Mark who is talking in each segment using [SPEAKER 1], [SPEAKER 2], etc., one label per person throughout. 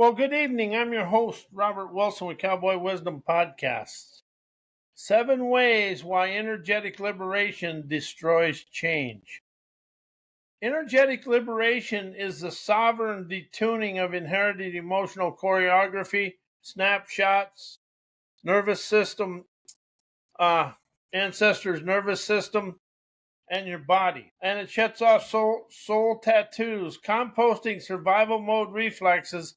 [SPEAKER 1] Well, good evening. I'm your host, Robert Wilson with Cowboy Wisdom Podcasts. 7 ways why energetic liberation destroys change. Energetic liberation is the sovereign detuning of inherited emotional choreography, snapshots, nervous system, ancestors' nervous system, and your body. And it shuts off soul tattoos, composting survival mode reflexes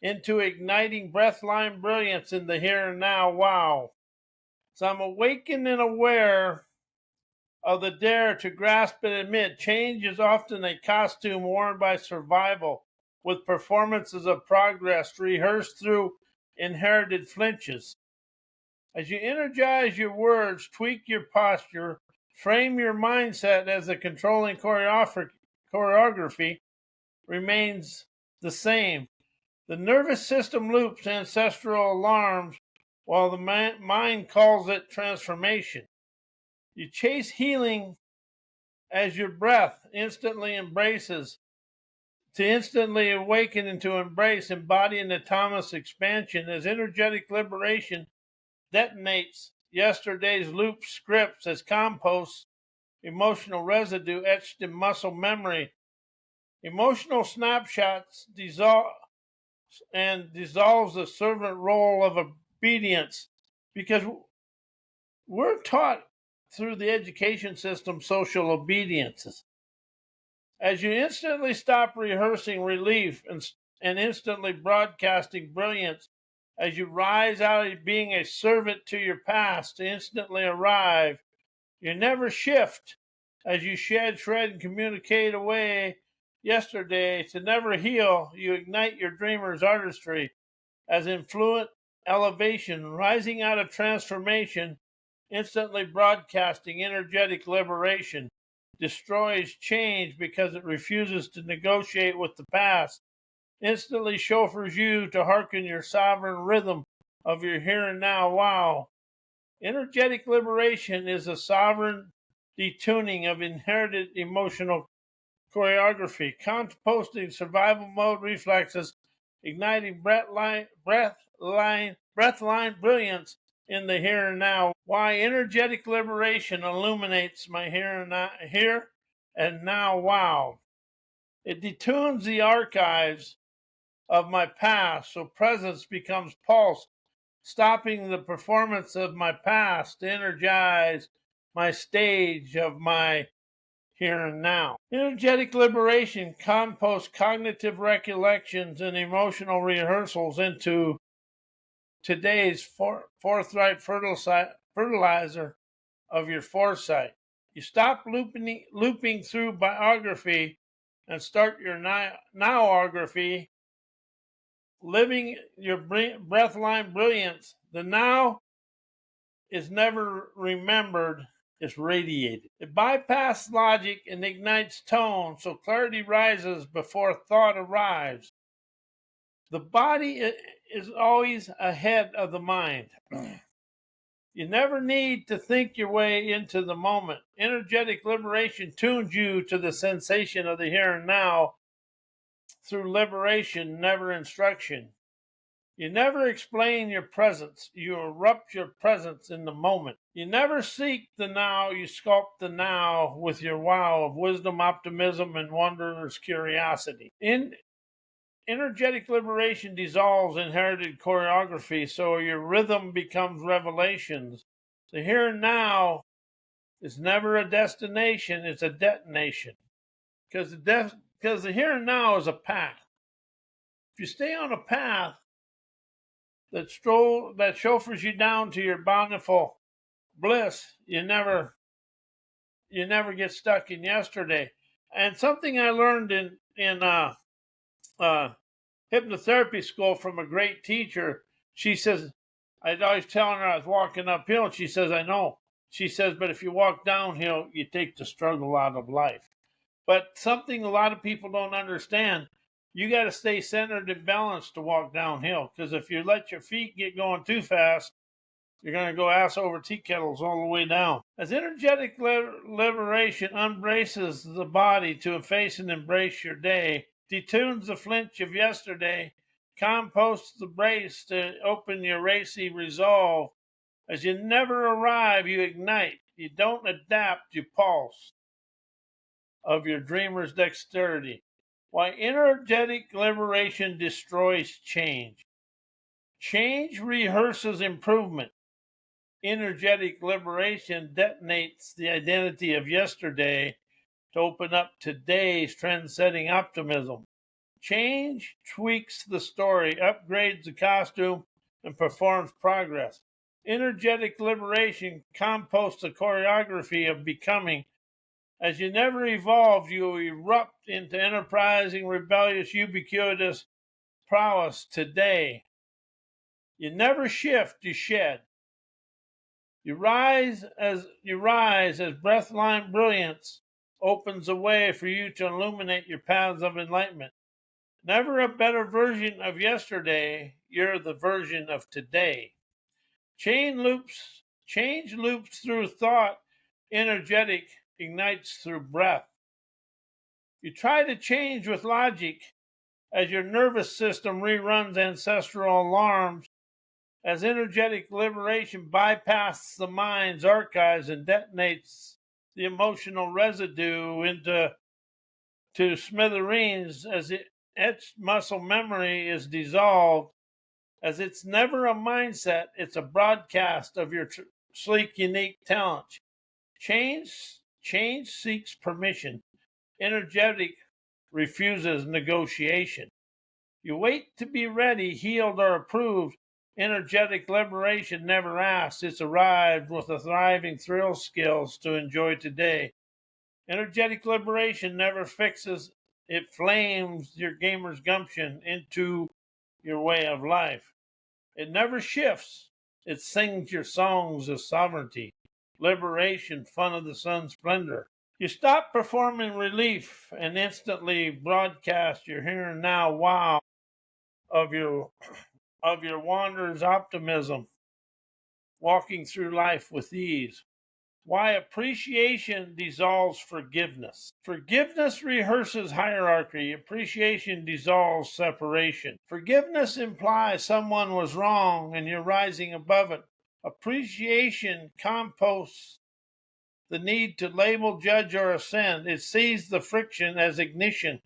[SPEAKER 1] into igniting breathline brilliance in the here and now. Wow. So I'm awakened and aware of the dare to grasp and admit change is often a costume worn by survival, with performances of progress rehearsed through inherited flinches. As you energize your words, tweak your posture, frame your mindset as the controlling choreography remains the same. The nervous system loops ancestral alarms while the mind calls it transformation. You chase healing as your breath instantly embraces, to instantly awaken and to embrace, embodying autonomous expansion as energetic liberation detonates yesterday's loop scripts as composts, emotional residue etched in muscle memory. Emotional snapshots dissolves the servant role of obedience, because we're taught through the education system social obediences. As you instantly stop rehearsing relief and instantly broadcasting brilliance, as you rise out of being a servant to your past to instantly arrive, you never shift as you shred, and communicate away yesterday to never heal. You ignite your dreamer's artistry as influent elevation, rising out of transformation, instantly broadcasting energetic liberation, destroys change because it refuses to negotiate with the past, instantly chauffeurs you to hearken your sovereign rhythm of your here and now. Wow. Energetic liberation is a sovereign detuning of inherited emotional choreography, composting survival mode reflexes, igniting breathline brilliance in the here and now. Why energetic liberation illuminates my here and now. Wow. It detunes the archives of my past so presence becomes pulse, stopping the performance of my past to energize my stage of my here and now. Energetic liberation composts cognitive recollections and emotional rehearsals into today's forthright fertilizer of your foresight. You stop looping through biography and start your nowography, living your breathline brilliance. The now is never remembered, it's radiated. It bypasses logic and ignites tone, so clarity rises before thought arrives. The body is always ahead of the mind. You never need to think your way into the moment. Energetic liberation tunes you to the sensation of the here and now through liberation, never instruction. You never explain your presence. You erupt your presence in the moment. You never seek the now. You sculpt the now with your wow of wisdom, optimism, and wondrous curiosity. Energetic liberation dissolves inherited choreography, so your rhythm becomes revelations. The here and now is never a destination, it's a detonation. Because the here and now is a path. If you stay on a path that chauffeurs you down to your bountiful bliss, you never get stuck in yesterday. And something I learned in hypnotherapy school from a great teacher. She says, I'd always telling her I was walking uphill, and she says, I know. She says, but if you walk downhill, you take the struggle out of life. But something a lot of people don't understand, you got to stay centered and balanced to walk downhill. Because if you let your feet get going too fast, you're going to go ass over tea kettles all the way down. As energetic liberation unbraces the body to face and embrace your day, detunes the flinch of yesterday, composts the brace to open your racy resolve. As you never arrive, you ignite. You don't adapt, you pulse of your dreamer's dexterity. Why energetic liberation destroys change. Change rehearses improvement. Energetic liberation detonates the identity of yesterday to open up today's trend-setting optimism. Change tweaks the story, upgrades the costume, and performs progress. Energetic liberation composts the choreography of becoming. As you never evolve, you erupt into enterprising, rebellious, ubiquitous prowess today. You never shift, you shed. You rise as breathline brilliance opens a way for you to illuminate your paths of enlightenment. Never a better version of yesterday, you're the version of today. Change loops through thought, energetic ignites through breath. You try to change with logic as your nervous system reruns ancestral alarms, as energetic liberation bypasses the mind's archives and detonates the emotional residue into smithereens as its muscle memory is dissolved, as it's never a mindset, it's a broadcast of your sleek, unique talent. Change seeks permission. Energetic refuses negotiation. You wait to be ready, healed, or approved. Energetic liberation never asks. It's arrived with a thriving thrill skills to enjoy today. Energetic liberation never fixes. It flames your gamer's gumption into your way of life. It never shifts. It sings your songs of sovereignty, liberation, fun of the sun's splendor. You stop performing relief and instantly broadcast your here and now wow of your wanderer's optimism, walking through life with ease. Why appreciation dissolves forgiveness. Forgiveness rehearses hierarchy. Appreciation dissolves separation. Forgiveness implies someone was wrong and you're rising above it. Appreciation composts the need to label, judge, or ascend. It sees the friction as ignition.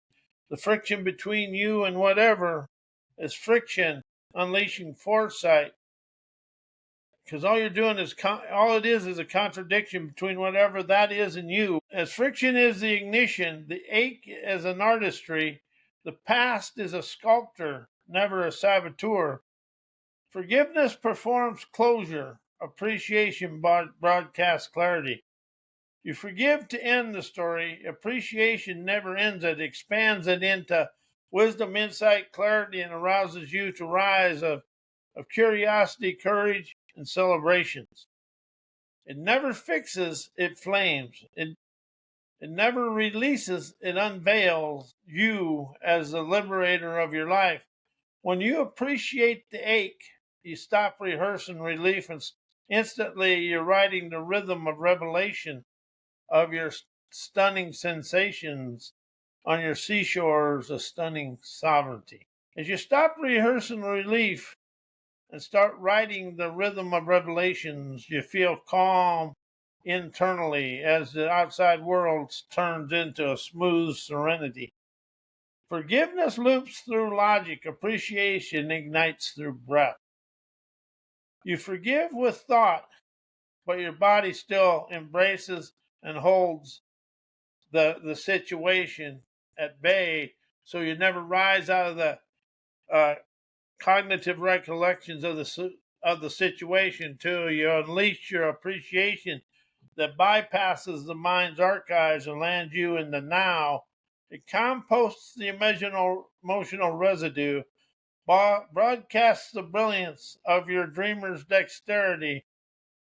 [SPEAKER 1] The friction between you and whatever is friction, unleashing foresight. Because all you're doing is all it is a contradiction between whatever that is and you. As friction is the ignition, the ache is an artistry, the past is a sculptor, never a saboteur. Forgiveness performs closure, appreciation broadcasts clarity. You forgive to end the story, appreciation never ends it, expands it into wisdom, insight, clarity, and arouses you to rise of curiosity, courage, and celebrations. It never fixes, it flames. It never releases, it unveils you as the liberator of your life. When you appreciate the ache, you stop rehearsing relief and instantly you're riding the rhythm of revelation of your stunning sensations on your seashores of stunning sovereignty. As you stop rehearsing relief and start riding the rhythm of revelations, you feel calm internally as the outside world turns into a smooth serenity. Forgiveness loops through logic, appreciation ignites through breath. You forgive with thought, but your body still embraces and holds the situation at bay, so you never rise out of the cognitive recollections of the situation till you unleash your appreciation that bypasses the mind's archives and lands you in the now. It composts the emotional residue, broadcasts the brilliance of your dreamer's dexterity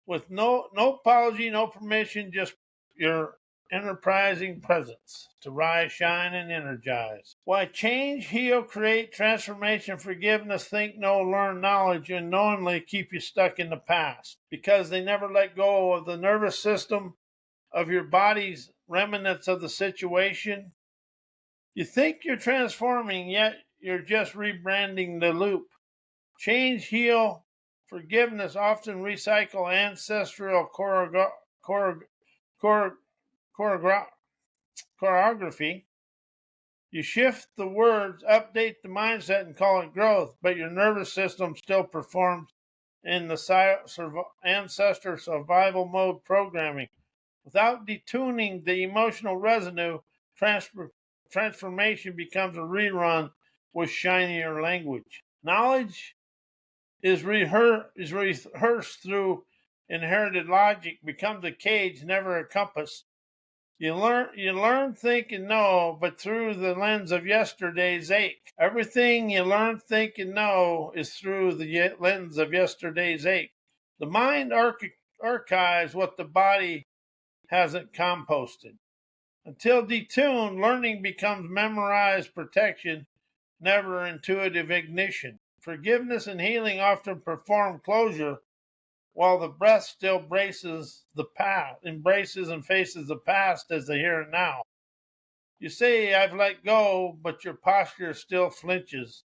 [SPEAKER 1] with no apology, no permission, just your enterprising presence to rise, shine, and energize. Why change, heal, create, transformation, forgiveness, think, know, learn, knowledge, and knowingly keep you stuck in the past because they never let go of the nervous system of your body's remnants of the situation. You think you're transforming, yet you're just rebranding the loop. Change, heal, forgiveness often recycle ancestral choreography. You shift the words, update the mindset, and call it growth, but your nervous system still performs in the ancestor survival mode programming. Without detuning the emotional residue, transformation becomes a rerun with shinier language. Knowledge is rehearsed through inherited logic, becomes a cage, never a compass. You learn, think, and know, but through the lens of yesterday's ache. Everything you learn, think, and know is through the lens of yesterday's ache. The mind archives what the body hasn't composted. Until detuned, learning becomes memorized protection, never intuitive ignition. Forgiveness and healing often perform closure, while the breath still embraces and faces the past as the here and now. You say, I've let go, but your posture still flinches.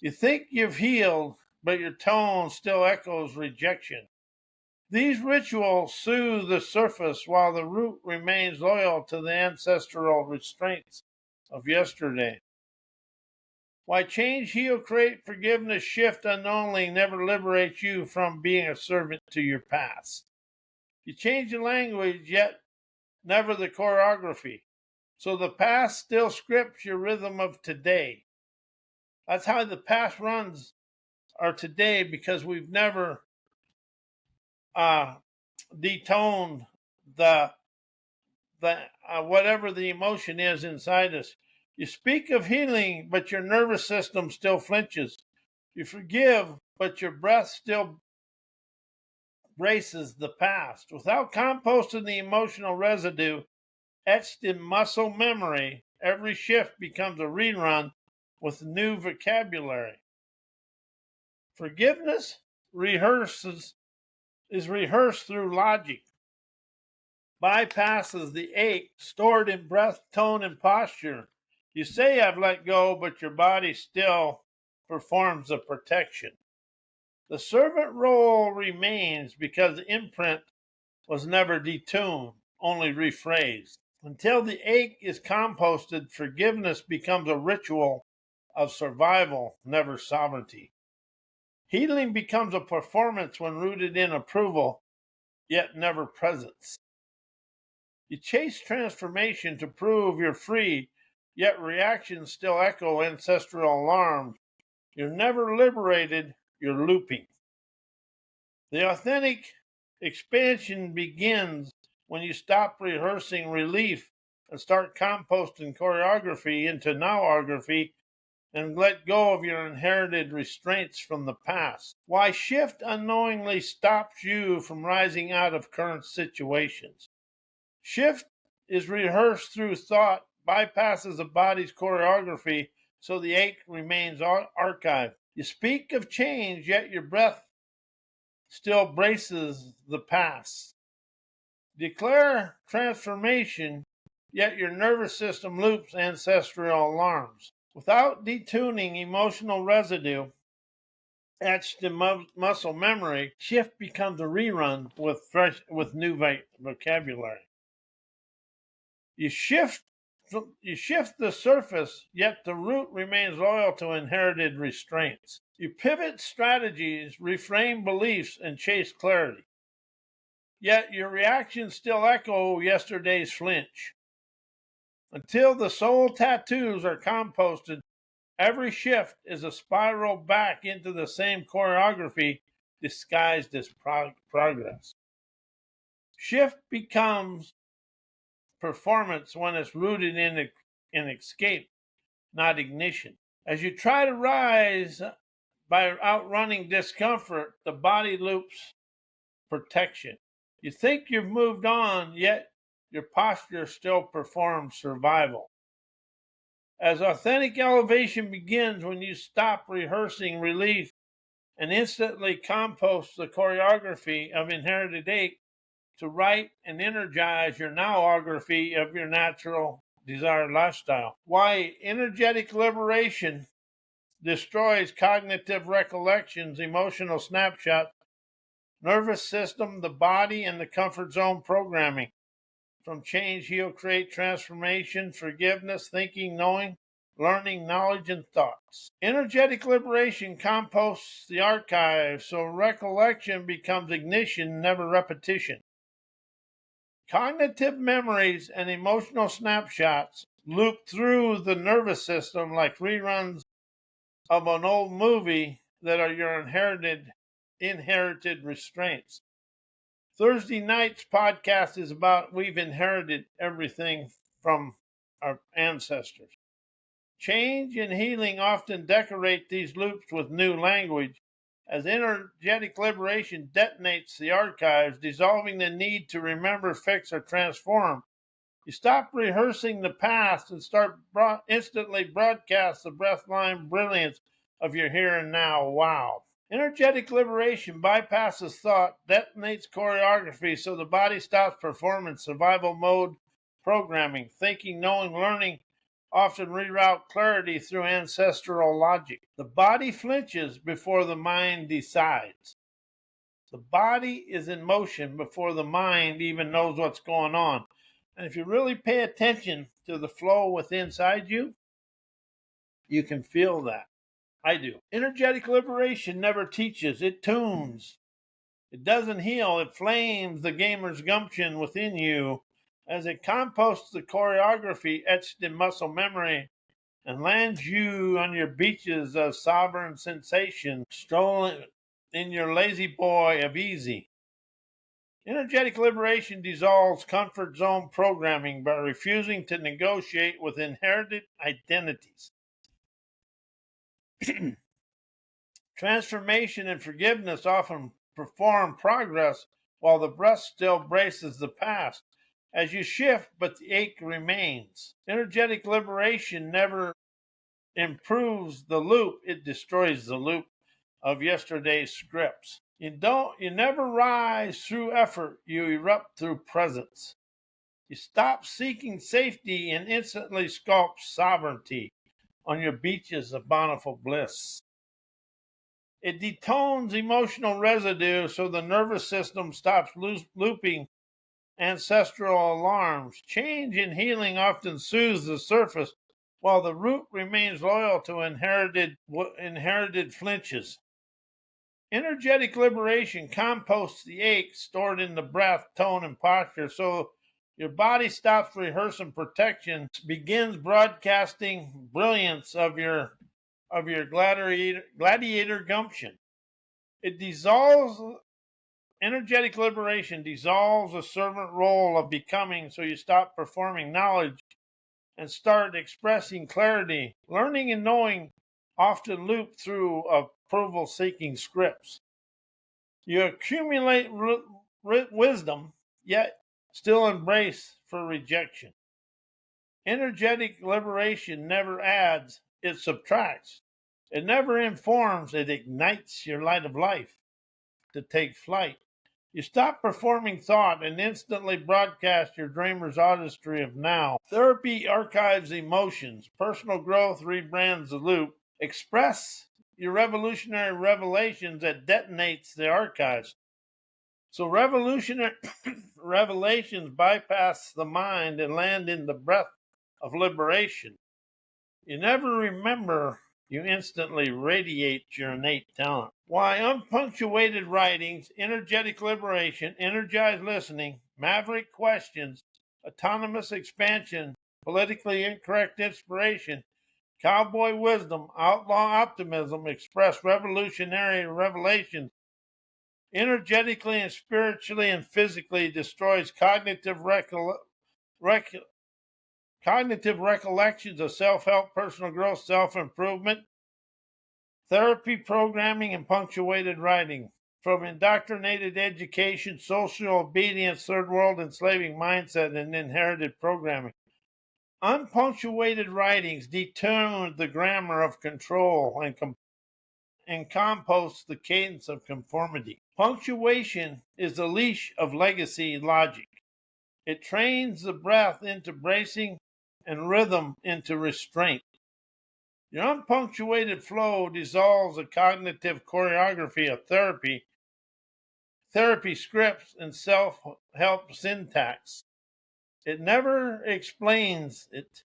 [SPEAKER 1] You think you've healed, but your tone still echoes rejection. These rituals soothe the surface while the root remains loyal to the ancestral restraints of yesterday. Why change, heal, create, forgiveness, shift unknowingly never liberates you from being a servant to your past. You change the language, yet never the choreography. So the past still scripts your rhythm of today. That's how the past runs are today, because we've never detoned the whatever the emotion is inside us. You speak of healing, but your nervous system still flinches. You forgive, but your breath still braces the past. Without composting the emotional residue etched in muscle memory, every shift becomes a rerun with new vocabulary. Forgiveness is rehearsed through logic, bypasses the ache stored in breath, tone, and posture. You say, I've let go, but your body still performs the protection. The servant role remains because the imprint was never detuned, only rephrased. Until the ache is composted, forgiveness becomes a ritual of survival, never sovereignty. Healing becomes a performance when rooted in approval, yet never presence. You chase transformation to prove you're free, yet reactions still echo ancestral alarms. You're never liberated, you're looping. The authentic expansion begins when you stop rehearsing relief and start composting choreography into nowography and let go of your inherited restraints from the past. Why shift unknowingly stops you from rising out of current situations. Shift is rehearsed through thought, bypasses the body's choreography, so the ache remains archived. You speak of change, yet your breath still braces the past. Declare transformation, yet your nervous system loops ancestral alarms. Without detuning emotional residue etched in muscle memory, shift becomes a rerun with new vocabulary. You shift the surface, yet the root remains loyal to inherited restraints. You pivot strategies, reframe beliefs, and chase clarity. Yet your reactions still echo yesterday's flinch. Until the soul tattoos are composted, every shift is a spiral back into the same choreography disguised as progress. Shift becomes performance when it's rooted in escape, not ignition. As you try to rise by outrunning discomfort, the body loops protection. You think you've moved on, yet your posture still performs survival. As authentic elevation begins when you stop rehearsing relief and instantly compost the choreography of inherited ache to write and energize your nowography of your natural desired lifestyle. Why energetic liberation destroys cognitive recollections, emotional snapshots, nervous system, the body, and the comfort zone programming. From change, heal, create transformation, forgiveness, thinking, knowing, learning, knowledge, and thoughts. Energetic liberation composts the archive so recollection becomes ignition, never repetition. Cognitive memories and emotional snapshots loop through the nervous system like reruns of an old movie that are your inherited restraints. Thursday night's podcast is about we've inherited everything from our ancestors. Change and healing often decorate these loops with new language as energetic liberation detonates the archives, dissolving the need to remember, fix, or transform. You stop rehearsing the past and start instantly broadcast the breathline brilliance of your here and now. Wow. Energetic liberation bypasses thought, detonates choreography so the body stops performance, survival mode programming, thinking, knowing, learning, often reroute clarity through ancestral logic. The body flinches before the mind decides. The body is in motion before the mind even knows what's going on. And if you really pay attention to the flow within inside you, you can feel that. I do. Energetic liberation never teaches, it tunes. It doesn't heal, it flames the gamer's gumption within you as it composts the choreography etched in muscle memory and lands you on your beaches of sovereign sensation, strolling in your lazy boy of easy. Energetic liberation dissolves comfort zone programming by refusing to negotiate with inherited identities. Transformation and forgiveness often perform progress while the breath still braces the past. As you shift, but the ache remains. Energetic liberation never improves the loop, it destroys the loop of yesterday's scripts. You never rise through effort, you erupt through presence. You stop seeking safety and instantly sculpt sovereignty on your beaches of bountiful bliss. It detones emotional residue so the nervous system stops looping ancestral alarms. Change and healing often soothes the surface while the root remains loyal to inherited flinches. Energetic liberation composts the ache stored in the breath, tone, and posture so your body stops rehearsing protection, begins broadcasting brilliance of your gladiator gumption. It dissolves energetic liberation, dissolves the servant role of becoming so you stop performing knowledge and start expressing clarity. Learning and knowing often loop through approval seeking scripts. You accumulate wisdom, yet still embrace for rejection. Energetic liberation never adds, it subtracts. It never informs, it ignites your light of life to take flight. You stop performing thought and instantly broadcast your dreamer's artistry of now. Therapy archives emotions. Personal growth rebrands the loop. Express your revolutionary revelations that detonates the archives. So revolutionary revelations bypass the mind and land in the breath of liberation. You never remember, you instantly radiate your innate talent. Why unpunctuated writings, energetic liberation, energized listening, maverick questions, autonomous expansion, politically incorrect inspiration, cowboy wisdom, outlaw optimism express revolutionary revelations, energetically and spiritually and physically destroys cognitive recollections of self-help, personal growth, self-improvement, therapy programming, and punctuated writing. From indoctrinated education, social obedience, third world enslaving mindset, and inherited programming. Unpunctuated writings detune the grammar of control and compost the cadence of conformity. Punctuation is the leash of legacy logic. It trains the breath into bracing and rhythm into restraint. Your unpunctuated flow dissolves the cognitive choreography of therapy scripts, and self-help syntax. It never explains it.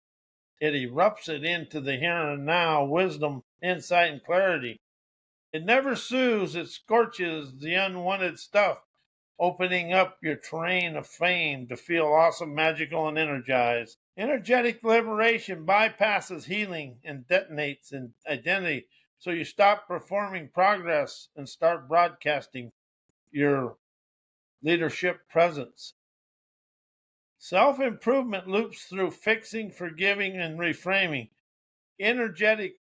[SPEAKER 1] It erupts it into the here and now, wisdom, insight, and clarity. It never soothes, it scorches the unwanted stuff, opening up your terrain of fame to feel awesome, magical, and energized. Energetic liberation bypasses healing and detonates in identity, so you stop performing progress and start broadcasting your leadership presence. Self improvement loops through fixing, forgiving, and reframing. Energetic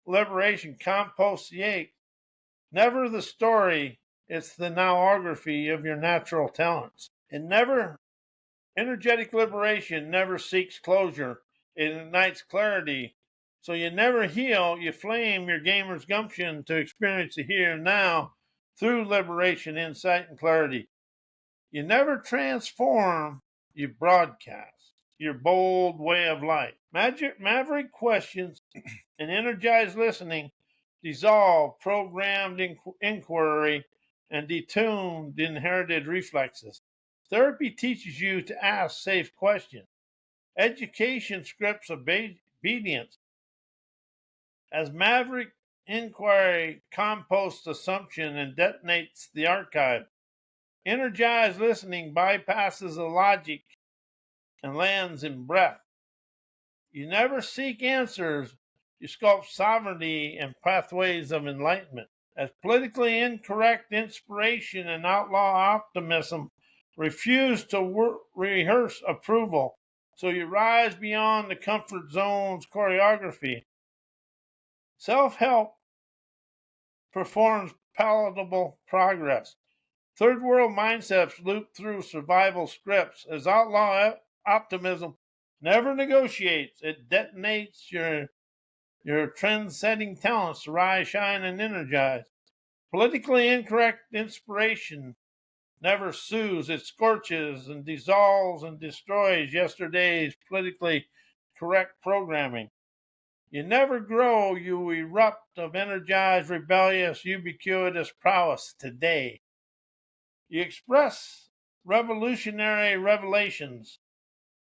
[SPEAKER 1] liberation composts the ache. Never the story, it's the nowography of your natural talents. Energetic liberation never seeks closure, it ignites clarity. So you never heal, you flame your gamer's gumption to experience the here and now through liberation, insight, and clarity. You never transform, you broadcast your bold way of life. Maverick questions and energized listening dissolve programmed inquiry and detuned inherited reflexes. Therapy teaches you to ask safe questions. Education scripts obedience. As maverick inquiry composts assumption and detonates the archive, energized listening bypasses the logic and lands in breath. You never seek answers, you sculpt sovereignty and pathways of enlightenment. As politically incorrect inspiration and outlaw optimism refuse to rehearse approval, so you rise beyond the comfort zone's choreography. Self help performs palatable progress. Third world mindsets loop through survival scripts as outlaw optimism never negotiates. It detonates your trend-setting talents to rise, shine, and energize. Politically incorrect inspiration never soothes. It scorches and dissolves and destroys yesterday's politically correct programming. You never grow, you erupt of energized, rebellious, ubiquitous prowess today. You express revolutionary revelations,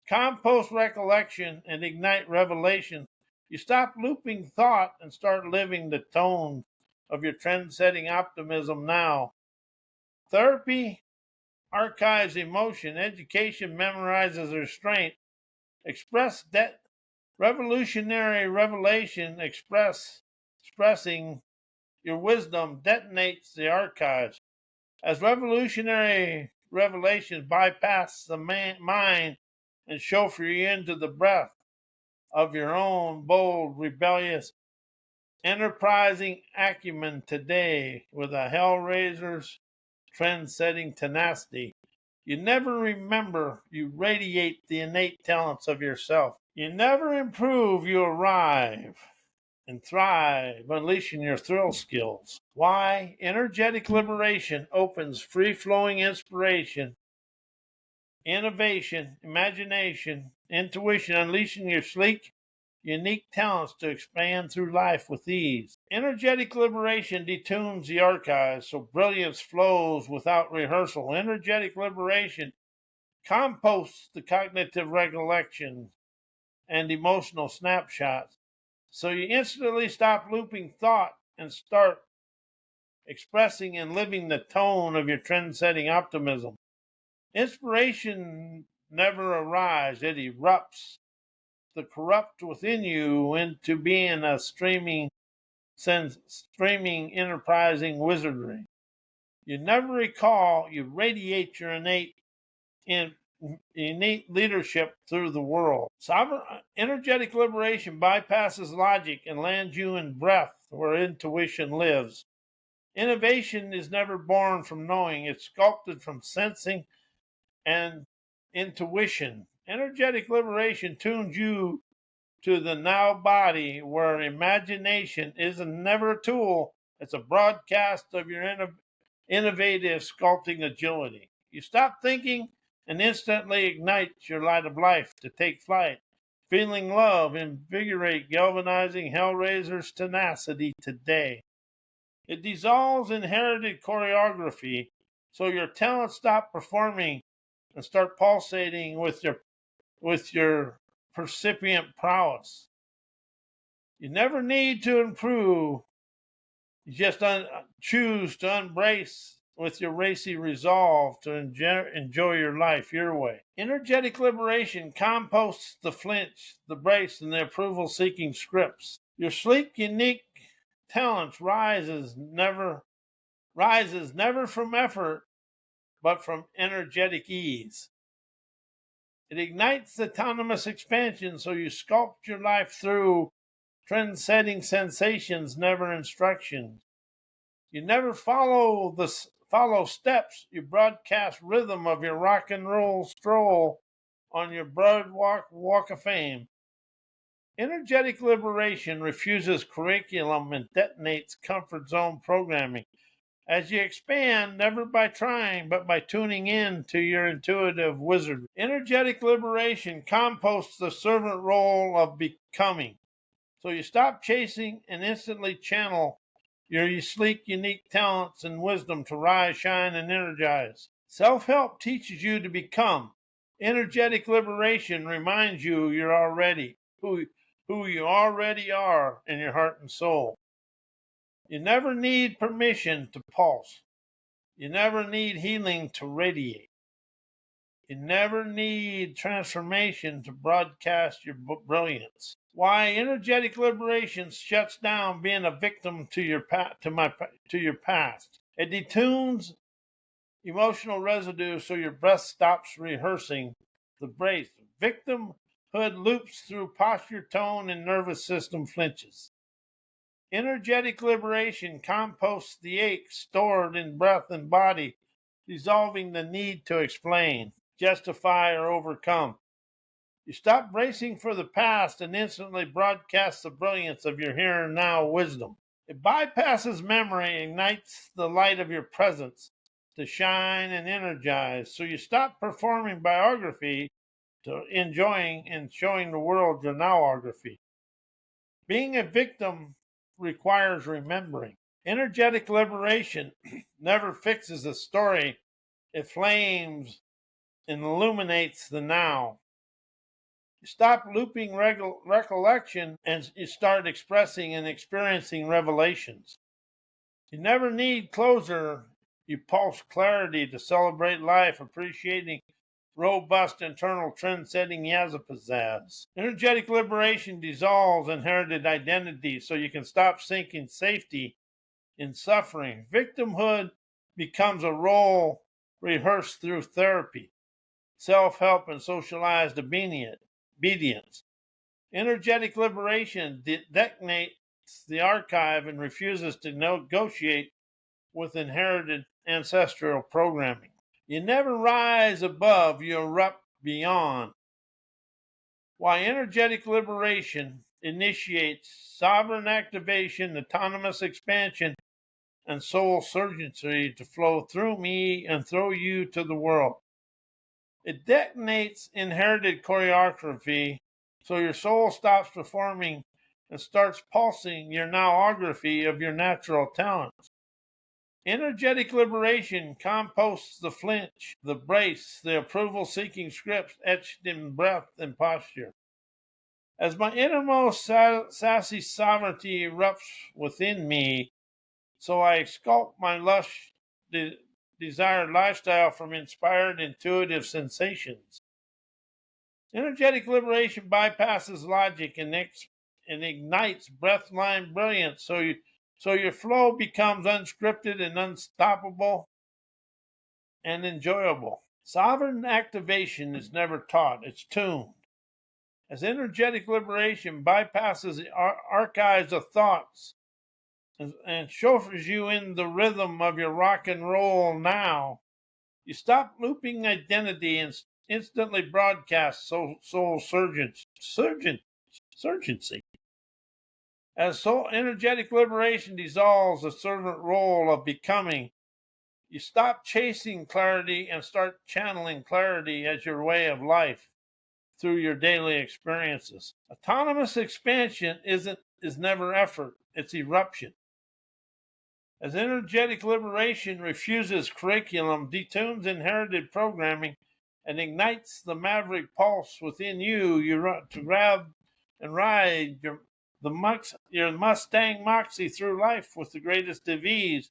[SPEAKER 1] compost recollection, and ignite revelation. You stop looping thought and start living the tone of your trend setting optimism now. Therapy archives emotion, education memorizes restraint, revolutionary revelation, expressing your wisdom detonates the archives. As revolutionary revelations bypass the mind and chauffeur you into the breath of your own bold, rebellious, enterprising acumen today with a hellraiser's trend-setting tenacity. You never remember, you radiate the innate talents of yourself. You never improve, you arrive and thrive, unleashing your thrill skills. Why? Energetic liberation opens free-flowing inspiration, innovation, imagination, intuition, unleashing your sleek, unique talents to expand through life with ease. Energetic liberation detunes the archives so brilliance flows without rehearsal. Energetic liberation composts the cognitive recollections and emotional snapshots so you instantly stop looping thought and start expressing and living the tone of your trend-setting optimism. Inspiration never arrives, it erupts the corrupt within you into being a streaming, enterprising wizardry. You never recall, you radiate your innate leadership through the world. Energetic liberation bypasses logic and lands you in breath where intuition lives. Innovation is never born from knowing, it's sculpted from sensing and intuition. Energetic liberation tunes you to the now body where imagination is never a tool, it's a broadcast of your innovative sculpting agility. You stop thinking and instantly ignite your light of life to take flight. Feeling love, invigorate, galvanizing Hellraiser's tenacity today. It dissolves inherited choreography, so your talents stop performing and start pulsating with your percipient prowess. You never need to improve. You just choose to embrace with your racy resolve to enjoy your life your way. Energetic liberation composts the flinch, the brace, and the approval-seeking scripts. Your sleek, unique talents rises never from effort, but from energetic ease. It ignites autonomous expansion, so you sculpt your life through trend-setting sensations, never instructions. You never follow steps. You broadcast rhythm of your rock and roll stroll on your broad walk of fame. Energetic liberation refuses curriculum and detonates comfort zone programming. As you expand, never by trying, but by tuning in to your intuitive wizardry. Energetic liberation composts the servant role of becoming. So you stop chasing and instantly channel your sleek, unique talents and wisdom to rise, shine, and energize. Self-help teaches you to become. Energetic liberation reminds you you're already who you already are in your heart and soul. You never need permission to pulse. You never need healing to radiate. You never need transformation to broadcast your brilliance. Why energetic liberation shuts down being a victim to your past. It detunes emotional residue so your breath stops rehearsing the brace. Victimhood loops through posture, tone, and nervous system flinches. Energetic liberation composts the ache stored in breath and body, dissolving the need to explain, justify, or overcome. You stop bracing for the past and instantly broadcast the brilliance of your here and now wisdom. It bypasses memory, ignites the light of your presence to shine and energize. So you stop performing biography to enjoying and showing the world your nowography. Being a victim requires remembering. Energetic liberation never fixes a story. It flames and illuminates the now. You stop looping recollection and you start expressing and experiencing revelations. You never need closure. You pulse clarity to celebrate life, appreciating robust internal trend-setting yazapazaz. Energetic liberation dissolves inherited identity so you can stop seeking safety in suffering. Victimhood becomes a role rehearsed through therapy, self-help, and socialized obedience. Energetic liberation detonates the archive and refuses to negotiate with inherited ancestral programming. You never rise above, you erupt beyond. Why energetic liberation initiates sovereign activation, autonomous expansion, and soul surgency to flow through me and through you to the world. It detonates inherited choreography so your soul stops performing and starts pulsing your nowography of your natural talents. Energetic liberation composts the flinch, the brace, the approval-seeking scripts etched in breath and posture. As my innermost sassy sovereignty erupts within me, so I sculpt my lush, desired lifestyle from inspired, intuitive sensations. Energetic liberation bypasses logic and ignites breath-line brilliance, so your flow becomes unscripted and unstoppable and enjoyable. Sovereign activation is never taught, it's tuned. As energetic liberation bypasses the archives of thoughts and chauffeurs you in the rhythm of your rock and roll now, you stop looping identity and instantly broadcast soul surgency. As soul energetic liberation dissolves the servant role of becoming, you stop chasing clarity and start channeling clarity as your way of life through your daily experiences. Autonomous expansion is never effort, it's eruption. As energetic liberation refuses curriculum, detunes inherited programming, and ignites the maverick pulse within you, to grab and ride your Mustang Moxie through life with the greatest of ease.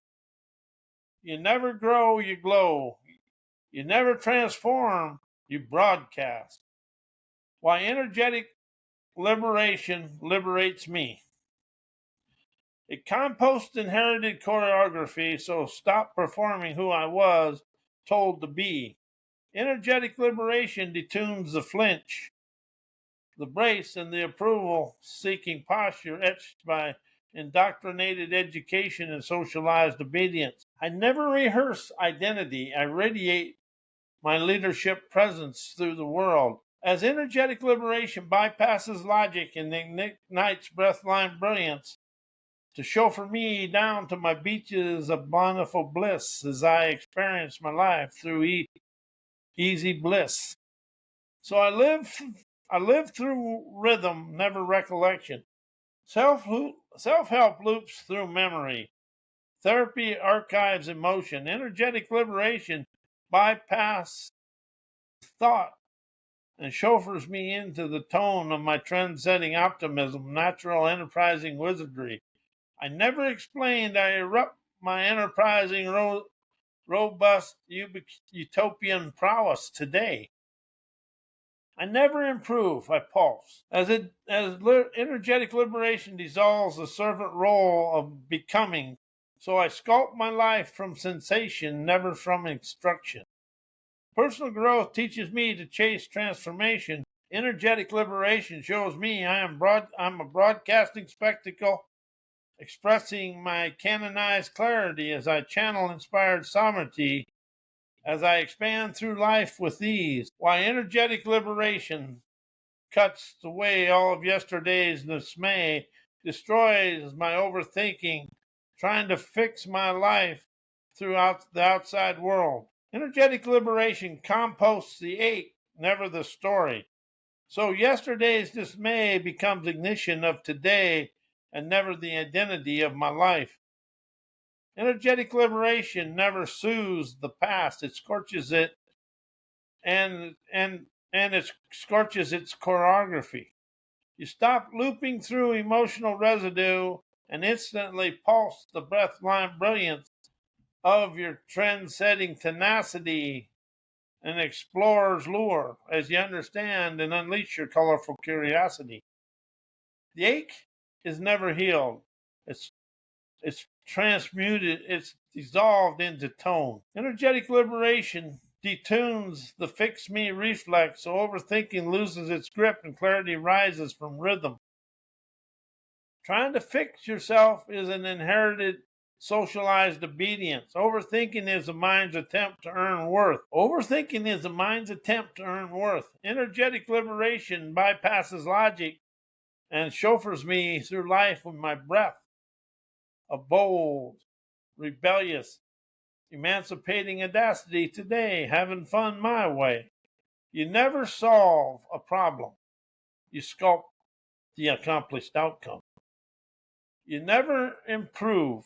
[SPEAKER 1] You never grow, you glow. You never transform, you broadcast. Why energetic liberation liberates me. It composts inherited choreography, so stop performing who I was told to be. Energetic liberation detunes the flinch, the brace, and the approval seeking posture etched by indoctrinated education and socialized obedience. I never rehearse identity, I radiate my leadership presence through the world. As energetic liberation bypasses logic and ignites breathline brilliance, to chauffeur me down to my beaches of bountiful bliss as I experience my life through easy bliss. So I live through rhythm, never recollection. Self-help loops through memory. Therapy archives emotion. Energetic liberation bypass thought and chauffeurs me into the tone of my trend-setting optimism, natural enterprising wizardry. I never explained, I erupt my enterprising, robust utopian prowess today. I never improve, I pulse. As energetic liberation dissolves the servant role of becoming, so I sculpt my life from sensation, never from instruction. Personal growth teaches me to chase transformation. Energetic liberation shows me I'm a broadcasting spectacle, expressing my canonized clarity as I channel inspired sovereignty, as I expand through life with ease. Why energetic liberation cuts away all of yesterday's dismay, destroys my overthinking, trying to fix my life throughout the outside world. Energetic liberation composts the ache, never the story. So yesterday's dismay becomes ignition of today and never the identity of my life. Energetic liberation never soothes the past, it scorches it and it scorches its choreography. You stop looping through emotional residue and instantly pulse the breathline brilliance of your trend-setting tenacity and explorer's lure as you understand and unleash your colorful curiosity. The ache is never healed. It's transmuted, it's dissolved into tone. Energetic liberation detunes the fix me reflex, so overthinking loses its grip and clarity rises from rhythm. Trying to fix yourself is an inherited socialized obedience. Overthinking is the mind's attempt to earn worth. Overthinking is the mind's attempt to earn worth. Energetic liberation bypasses logic and chauffeurs me through life with my breath, a bold, rebellious, emancipating audacity today, having fun my way. You never solve a problem. You sculpt the accomplished outcome. You never improve.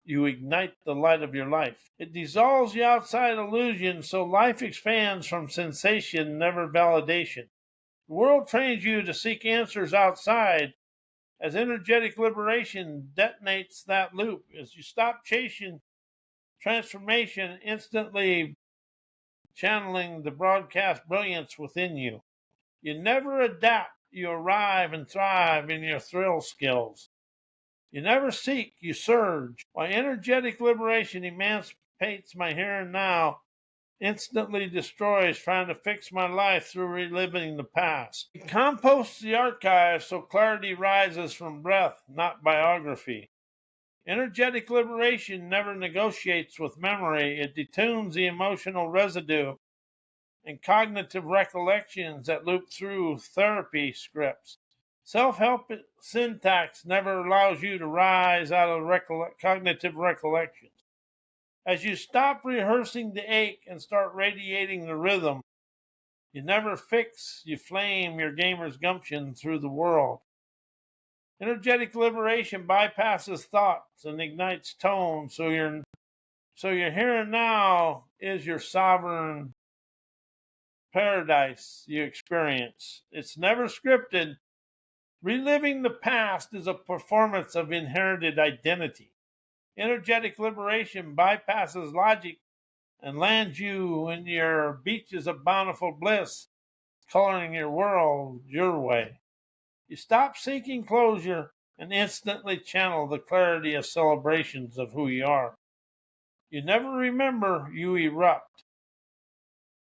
[SPEAKER 1] You ignite the light of your life. It dissolves the outside illusion, so life expands from sensation, never validation. The world trains you to seek answers outside as energetic liberation detonates that loop. As you stop chasing transformation, instantly channeling the broadcast brilliance within you. You never adapt, you arrive and thrive in your thrill skills. You never seek, you surge. Why energetic liberation emancipates my here and now, instantly destroys trying to fix my life through reliving the past. It composts the archive so clarity rises from breath, not biography. Energetic liberation never negotiates with memory. It detunes the emotional residue and cognitive recollections that loop through therapy scripts. Self-help syntax never allows you to rise out of cognitive recollections. As you stop rehearsing the ache and start radiating the rhythm, You never fix, you flame your gamer's gumption through the world. Energetic liberation bypasses thoughts and ignites tone, so your here and now is your sovereign paradise you experience. It's never scripted. Reliving the past is a performance of inherited identity. Energetic liberation bypasses logic and lands you in your beaches of bountiful bliss, coloring your world your way. You stop seeking closure and instantly channel the clarity of celebrations of who you are. You never remember, you erupt.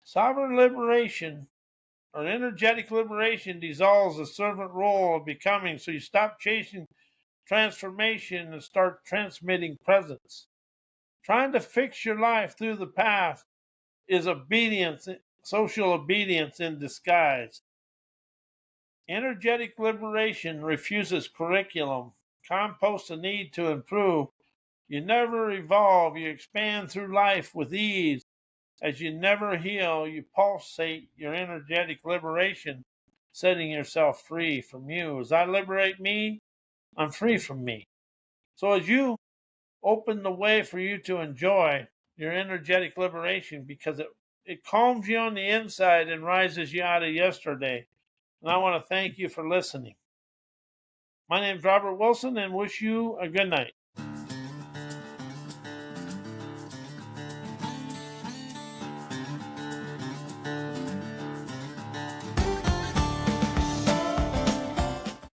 [SPEAKER 1] Sovereign liberation or energetic liberation dissolves the servant role of becoming, so you stop chasing transformation and start transmitting presence. Trying to fix your life through the past is obedience, social obedience in disguise. Energetic liberation refuses curriculum, composts the need to improve. You never evolve, you expand through life with ease. As you never heal, you pulsate your energetic liberation, setting yourself free from you. As I liberate me, I'm free from me. So as you open the way for you to enjoy your energetic liberation, because it calms you on the inside and rises you out of yesterday. And I want to thank you for listening. My name is Robert Wilson and wish you a good night.